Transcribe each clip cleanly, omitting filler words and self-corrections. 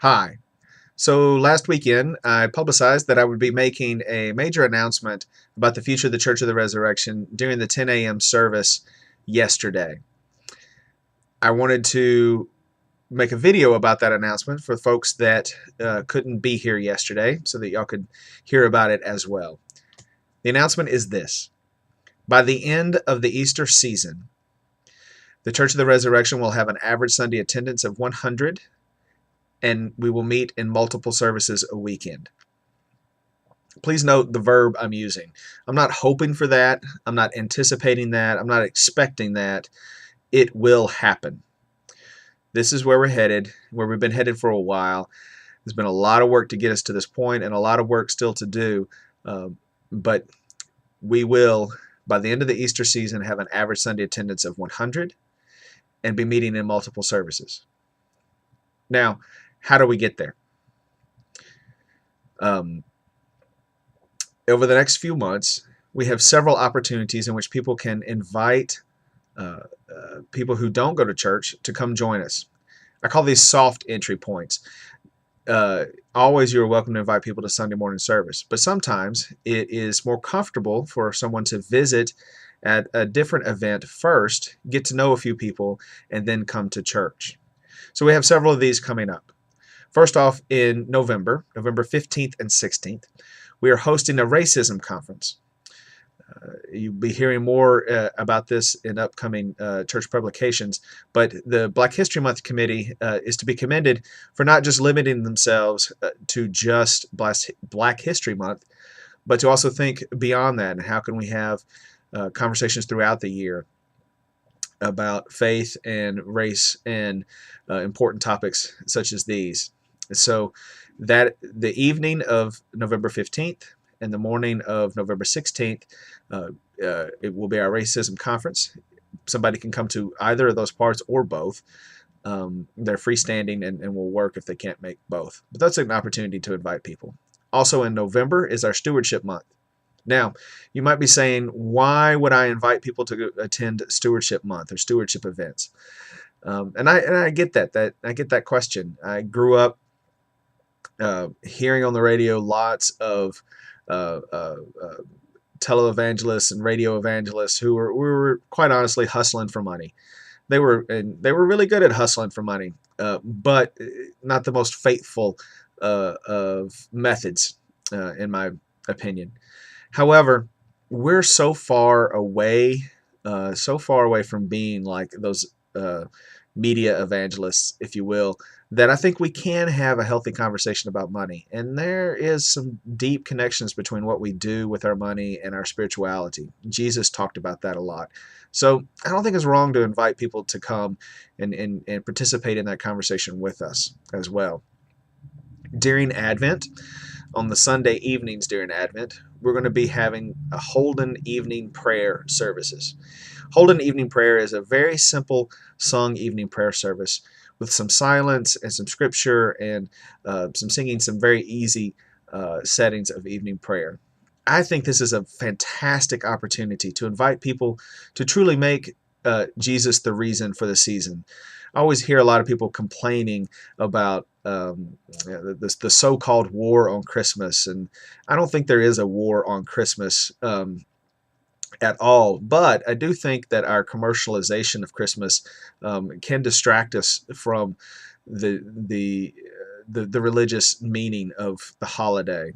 Hi. So last weekend, I publicized that I would be making a major announcement about the future of the Church of the Resurrection during the 10 a.m. service yesterday. I wanted to make a video about that announcement for folks that couldn't be here yesterday so that y'all could hear about it as well. The announcement is this. By the end of the Easter season, the Church of the Resurrection will have an average Sunday attendance of 100, and we will meet in multiple services a weekend. Please note the verb I'm using. I'm not hoping for that. I'm not anticipating that. I'm not expecting that. It will happen. This is where we're headed, where we've been headed for a while. There's been a lot of work to get us to this point and a lot of work still to do. But we will, by the end of the Easter season, have an average Sunday attendance of 100 and be meeting in multiple services. Now, how do we get there? Over the next few months, we have several opportunities in which people can invite people who don't go to church to come join us. I call these soft entry points. Always you're welcome to invite people to Sunday morning service, but sometimes it is more comfortable for someone to visit at a different event first, get to know a few people, and then come to church. So we have several of these coming up. First off, in November 15th and 16th, we are hosting a racism conference. You'll be hearing more about this in upcoming church publications, but the Black History Month Committee is to be commended for not just limiting themselves to just Black History Month, but to also think beyond that and how can we have conversations throughout the year about faith and race and important topics such as these. So that the evening of November 15th and the morning of November 16th, it will be our racism conference. Somebody can come to either of those parts or both. They're freestanding and will work if they can't make both. But that's an opportunity to invite people. Also in November is our Stewardship Month. Now, you might be saying, why would I invite people to attend Stewardship Month or stewardship events? And I get that. I get that question. I grew up hearing on the radio lots of televangelists and radio evangelists who were quite honestly hustling for money. They were really good at hustling for money, but not the most faithful of methods, in my opinion. However, we're so far away from being like those media evangelists, if you will, that I think we can have a healthy conversation about money. And there is some deep connections between what we do with our money and our spirituality. Jesus talked about that a lot. So I don't think it's wrong to invite people to come and participate in that conversation with us as well. During Advent, on the Sunday evenings during Advent, we're going to be having a Holden evening prayer services. Holden evening prayer is a very simple sung evening prayer service with some silence and some scripture and some singing, some very easy settings of evening prayer. I think this is a fantastic opportunity to invite people to truly make Jesus the reason for the season. I always hear a lot of people complaining about the so-called war on Christmas, and I don't think there is a war on Christmas at all. But I do think that our commercialization of Christmas can distract us from the religious meaning of the holiday,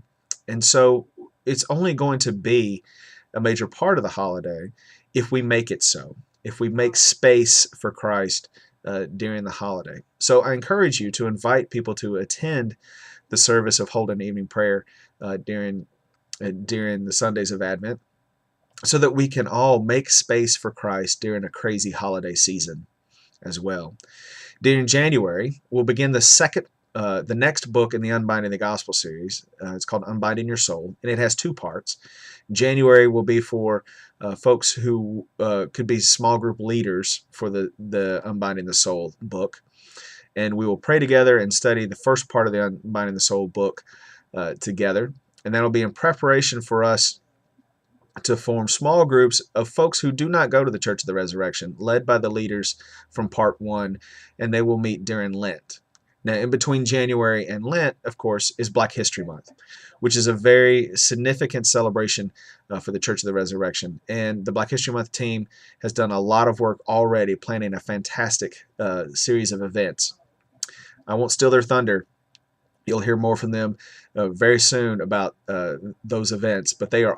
and so it's only going to be a major part of the holiday if we make it so, if we make space for Christ during the holiday. So I encourage you to invite people to attend the service of Holden evening prayer during the Sundays of Advent, so that we can all make space for Christ during a crazy holiday season as well. During January, we'll begin the next book in the Unbinding the Gospel series. It's called Unbinding Your Soul, and it has two parts. January will be for folks who could be small group leaders for the Unbinding the Soul book. And we will pray together and study the first part of the Unbinding the Soul book together. And that'll be in preparation for us to form small groups of folks who do not go to the Church of the Resurrection, led by the leaders from part one, and they will meet during Lent. Now, in between January and Lent, of course, is Black History Month, which is a very significant celebration for the Church of the Resurrection. And the Black History Month team has done a lot of work already planning a fantastic series of events. I won't steal their thunder. You'll hear more from them very soon about those events, but they are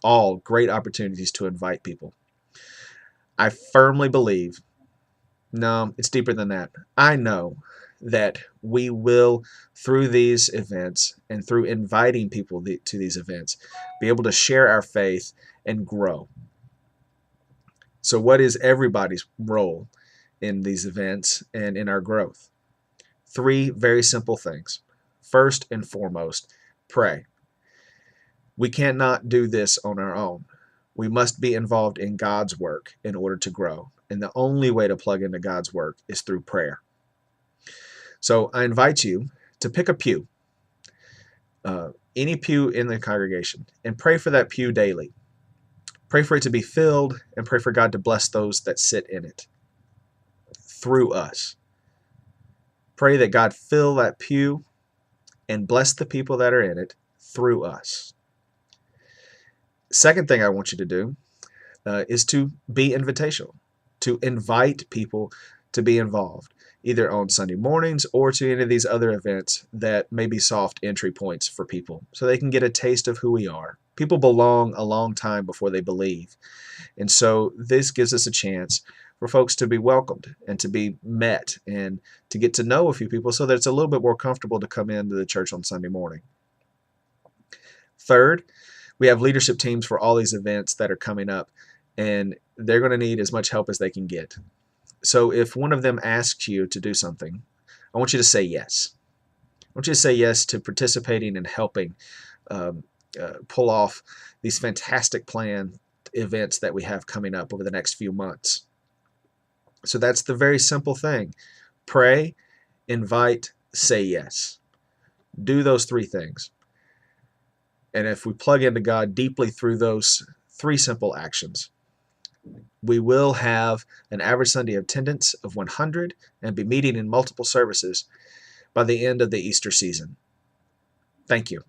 all great opportunities to invite people. I firmly believe, no, it's deeper than that. I know that we will, through these events and through inviting people to these events, be able to share our faith and grow. So, what is everybody's role in these events and in our growth? 3 very simple things. First and foremost, pray. We cannot do this on our own. We must be involved in God's work in order to grow. And the only way to plug into God's work is through prayer. So I invite you to pick a pew, any pew in the congregation, and pray for that pew daily. Pray for it to be filled and pray for God to bless those that sit in it through us. Pray that God fill that pew and bless the people that are in it through us. Second thing I want you to do is to be invitational, to invite people to be involved, either on Sunday mornings or to any of these other events that may be soft entry points for people so they can get a taste of who we are. People belong a long time before they believe. And so this gives us a chance for folks to be welcomed and to be met and to get to know a few people so that it's a little bit more comfortable to come into the church on Sunday morning. Third, we have leadership teams for all these events that are coming up, and they're going to need as much help as they can get. So if one of them asks you to do something, I want you to say yes. I want you to say yes to participating and helping pull off these fantastic planned events that we have coming up over the next few months. So that's the very simple thing. Pray, invite, say yes. Do those 3 things. And if we plug into God deeply through those 3 simple actions, we will have an average Sunday attendance of 100 and be meeting in multiple services by the end of the Easter season. Thank you.